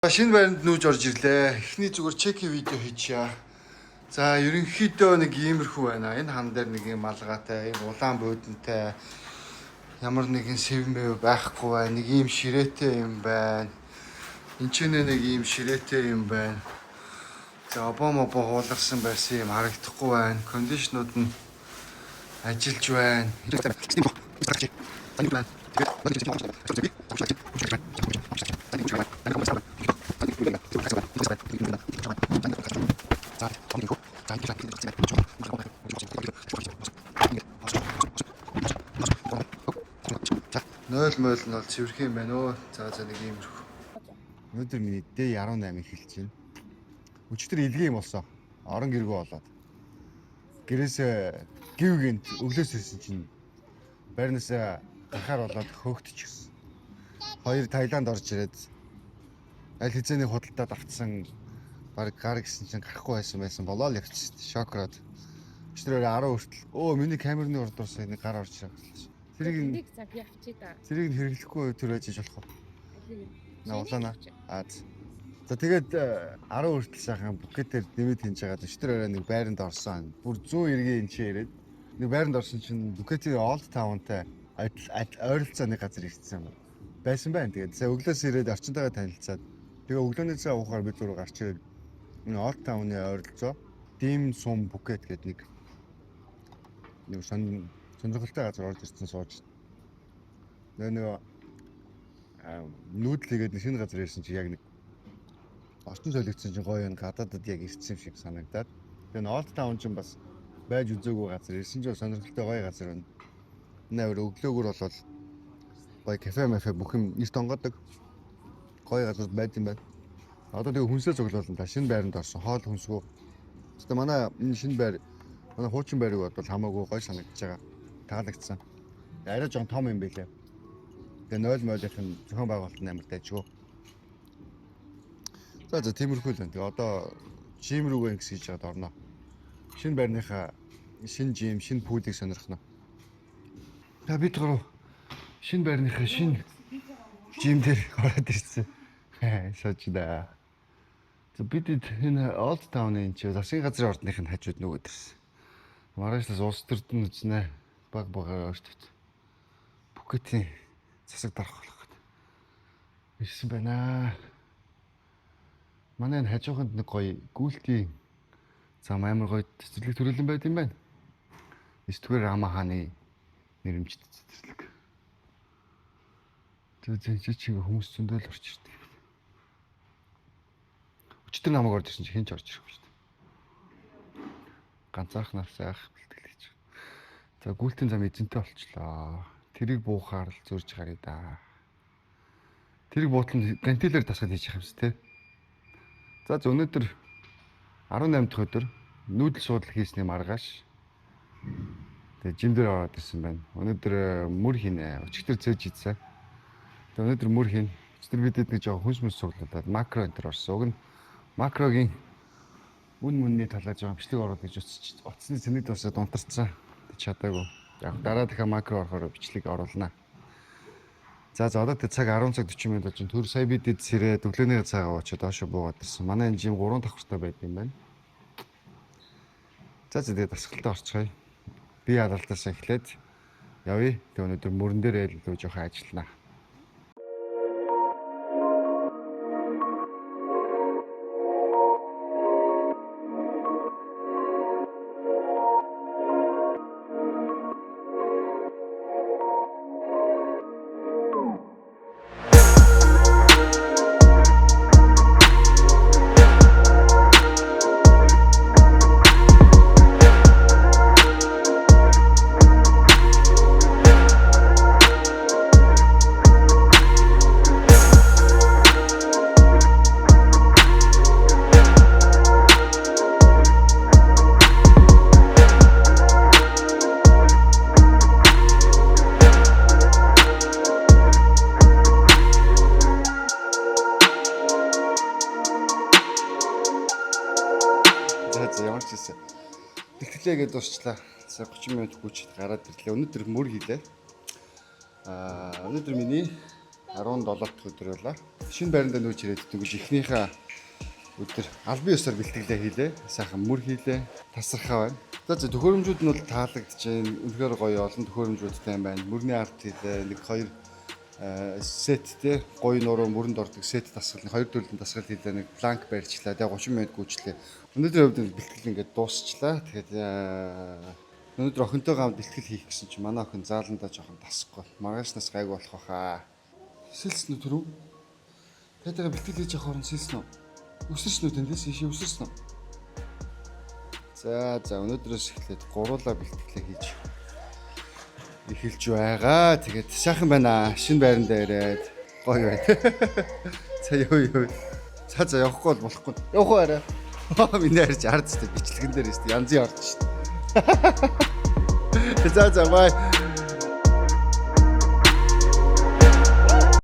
Шинэ байранд нүүж орж ирлээ. Эхний зүгээр чеки видео хийчихье. За, ерөнхийдөө нэг иймэрхүү байна. Энэ хан дээр нэг юм алгаатай, ийм улаан буудантай ямар нэгэн сэвмэв байхгүй байна. Нэг ийм ширээтэй юм байна. Энд ч нэг ийм ширээтэй юм байна. За, обоо хуулгарсан байсан юм харагдахгүй байна. Кондишнууд нь ажиллаж байна. Нойл мойл нь бол цэвэрхэн юм байна өө. За нэг иймэрхүү. Өнөөдөр миний дэй 18 эхэлж байна. Өчигдөр илгээ юм болсон. Орон гэргүй болоод. Гэрээсээ гівгэнт өглөөс ирсэн чинь байрнаас гарахаар болоод хөөгдчихсэн. Хоёр Таиланд орж ирээд аль хэзээний худалдаад авцсан баг гар гэсэн чинь гарахгүй байсан болоо л явчихсан. Шокроод. Өчигдөр 10 хүртэл миний камерны урд дуусаа нэг гар орж ирсэн. Тэрийг цаг явчих та. Тэрийг хэрэглэхгүй төр байж болох уу? Наулана. За тэгээд 10 хүртэл сайхан букетээр нэмэт хийж байгаа. Өчтөр орой нэг байранд орсон. Бүр 100 эргээ энэ чи ирээд нэг байранд орсон чинь букетийн Old Town-тай ойролцоо нэг газар ирсэн юм байсан байна. Тэгээд сая өглөөс ирээд орчинтойгоо танилцаад тэгээ өглөөний цай уухаар бид дөрөв гарч ирээд энэ Old Town-ы ойролцоо Dim Sum Phuket гэдэг нэг сонирхолтой газар орж ирсэн сууж. Нэг нүүдлийгээд шинэ газар ирсэн чи яг нэг орчин солигдсон чинь гоё гадаадад яг ирсэн юм шиг санагдаад. Тэгээ Old Town ч бас байж үзээгүй газар ирсэн чинь сонирхолтой гоё газар байна. Нээр өглөөгөр болол гоё кафе бүх юм эрт онгодог гоё газар байд юм байна. Одоо тэгээ хүнсээ цуглуулсан та шинэ байранд орсон хоол хүнсгүй. Гэхдээ манай энэ шинэ байр манай хуучин байрыг бодвол хамаагүй гоё санагдаж байгаа. Таалагдсан. Арай жоон том юм байлээ. Тэгээ 0 мойлын зохион байгуулалт амар дайжгүй. За тиймэрхүү л байна. Тэгээ одоо жим рүүгээ ингэж хийж чад орно. Шинэ байрныхаа шинэ жим, шинэ пүүлийг сонирхно. За бид гурав шинэ байрныхаа шинэ жим дээр ороод ирсэн. Шочда. За бид энэ Old Town-ын чи засгийн газрын ордных нь хажууд нөгөөд ирсэн. Маргааш улс төрд нь үзнэ. Баг өөртөө Пхукетийн засаг дарах болох гэдэг. Ирсэн байна. Манай хажууханд нэг гоё гүйлтийн зам амар гоё цэцэрлэг төрөлн байд юм байна. 9-р Рама хааны нэрэмжит цэцэрлэг. Тэгээ чи хүмүүс зөндөл орч ирдэг. Өчтөр намайг орж ирсэн чи хэн ч орж ирэхгүй шүү дээ. Ганцаарх навсаах бэлтгэлж. За гүйлтийн зам эзэнтэй болчлоо. Тэрийг буухаар л зурж гарыг да. Тэрийг буутлан гантилээр тасгал хийж явах юмс те. За өнөөдөр 18 дахь өдөр нүүдэл суудлах хийсний маргааш тэгээ жим дээр ороод ирсэн байна. Өнөөдөр мөр хийнэ. Өчигдөр зөөж ийдсэн. Тэгээ өнөөдөр мөр хийн. Өчигдөр бидэд нэг жоо хүнс цуглуулад макро энтер орсон. Уг нь макрогийн үн мөнний талаа жоо бичлэг оруулах гэж утасны цэнэд усаад унтарцсан. Чадаагүй. Яг дараа дахиад макро орохоор бичлэг оруулнаа. За одоо тэг цаг 10 цаг 40 минут болж төр сая бидэд сэрээ өглөөний цагаа уучаад доошо буугаад ирсэн. Манай энэ жим 3 давхартай байд юм байна. За тэгээд дасгалтаа орцгоё. Би алалдаасаа эхлээд явъя. Тэг өнөөдөр мөрөн дээр илүү жоохон ажилланаа. За ямар ч гэсэн тэтгэлээгээд дуусчлаа. За 30 минут хүчтэй гараад ирлээ. Өнөөдөр мөр хийлээ. Өнөөдөр миний 17 дахь өдөр байлаа. Шинэ байранд нүүж ирээд тэгж ихнийхээ өдөр албан ёсоор бэлтгэлээ хийлээ. Сайхан мөр хийлээ. Тасархаа байна. За төхөөрөмжүүд нь бол таалагдж байна. Үнэхээр гоё олон төхөөрөмжүүдтэй юм байна. Мөрний арт хийлээ. 1 2 сеттэй гоё нуруу мөрөнд ордог сет дасгал 2 төрлийн дасгал хийлээ. Нэг планк барьчлаа. Тэгээ 30 минут гүйчлээ. Өнөөдрийн хувьд бэлтгэл ингээд дуусчлаа. Тэгээд өнөөдөр охинтойгоо хамт бэлтгэл хийх гэсэн чинь манай охин зааландаа жоохон тасахгүй. Маргаашнаас гайг болох баха. Сэлсэн үү түрүү? Тэгээд бэлтгэл хийж явах орон сэлсэн үү? Өсөрсөн үү тэндээс ийшээ өсөрсөн үү? За өнөөдрөөс эхлээд гуруулаа бэлтгэлээ хийж эхэлж байгаа. Тэгээд сайхан байна. Шинэ байранда ирээд гоё байна. За юу. За явахгүй бол болохгүй. Явах уу арай. Миний харж ард зү бичлэгэн дээр шүү дээ. Янзын орж шүү дээ. За бай.